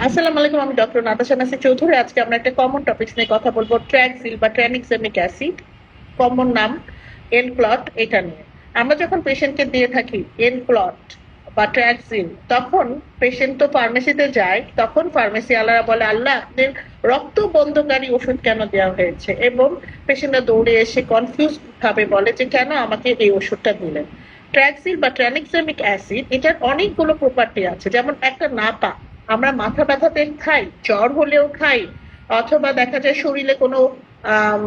আসসালামু আলাইকুম, আমি ডক্টর নাতাশা নাসি চৌধুরী। আজকে আমরা একটা কমন টপিকস নিয়ে কথা বলবো, ট্র্যাক্সিল বা ট্রানিক্সামিক অ্যাসিড, কমন নাম এনক্লট। এটা নিয়ে আমরা যখন পেশেন্টকে দিয়ে থাকি এনক্লট বা ট্র্যাক্সিল, তখন পেশেন্ট তো ফার্মেসিতে যায়, তখন ফার্মেসি আলারা বলে আল্লাহ আপনার রক্ত বন্ধকারী ওষুধ কেন দেওয়া হয়েছে, এবং পেশেন্টরা দৌড়ে এসে কনফিউজ ভাবে বলে যে কেন আমাকে এই ওষুধটা দিলেন। ট্র্যাক্সিল বা ট্রানিক্সামিক অ্যাসিড, এটার অনেকগুলো প্রপার্টি আছে। যেমন একটা নাপা, আমরা মাথা ব্যথাতে খাই, জ্বর হলেও খাই, অথবা দেখা যায় শরীরে কোনো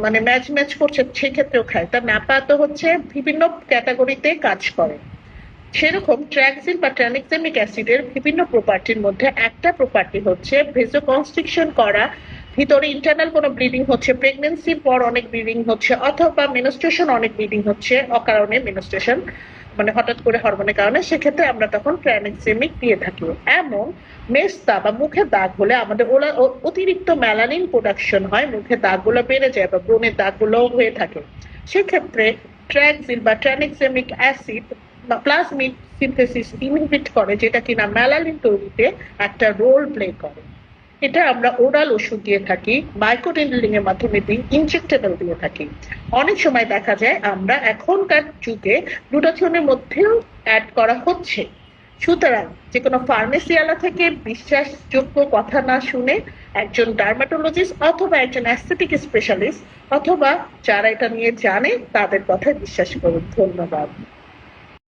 মানে ম্যাচ ম্যাচ করছে সেক্ষেত্রেও খাই। তার ন্যাপা তো হচ্ছে বিভিন্ন ক্যাটাগরিতে কাজ করে। সেরকম ট্র্যাক্সিল বা ট্রানিক্সামিক অ্যাসিডের বিভিন্ন প্রপার্টির মধ্যে একটা প্রপার্টি হচ্ছে ভেজোকনস্ট্রিকশন করা, ভিতরে ইন্টারনাল কোনো ব্লিডিং হচ্ছে, প্রেগনেন্সির পর অনেক ব্লিডিং হচ্ছে, অথবা মেনস্ট্রুয়েশন অনেক ব্লিডিং হচ্ছে অকারণে, মেনস্ট্রুয়েশন মানে হঠাৎ করে হরমোনের কারণে, সেক্ষেত্রে আমরা তখন ট্রানিক্সামিক দিয়ে থাকি। এমন মেস্তা বা মুখে দাগ হলে আমাদের ওরা অতিরিক্ত মেলানিন প্রোডাকশন হয়, মুখে দাগগুলো বেড়ে যায় বা ব্রণের দাগগুলো হয়ে থাকে, সেক্ষেত্রে ট্র্যাক্সিল বা tranexamic acid plasmid synthesis inhibit করে, যেটা কিনা মেলানিন তৈরিতে একটা রোল প্লে করে। এটা আমরা ওরাল ওষুধ দিয়ে থাকি, মাইক্রোনেডলিং এর মাধ্যমে দিই, ইনজেক্টেবল দিয়ে থাকি। অনেক সময় দেখা যায় আমরা এখনকার যুগে গ্লুটাথিওনের মধ্যেও অ্যাড করা হচ্ছে। সুতরাং যে কোনো ফার্মেসিওয়ালা থেকে বিশ্বাসযোগ্য কথা না শুনে একজন ডার্মাটোলজিস্ট অথবা একজন অ্যাস্থেটিক স্পেশালিস্ট অথবা যারা এটা নিয়ে জানে তাদের কথায় বিশ্বাস করুন। ধন্যবাদ।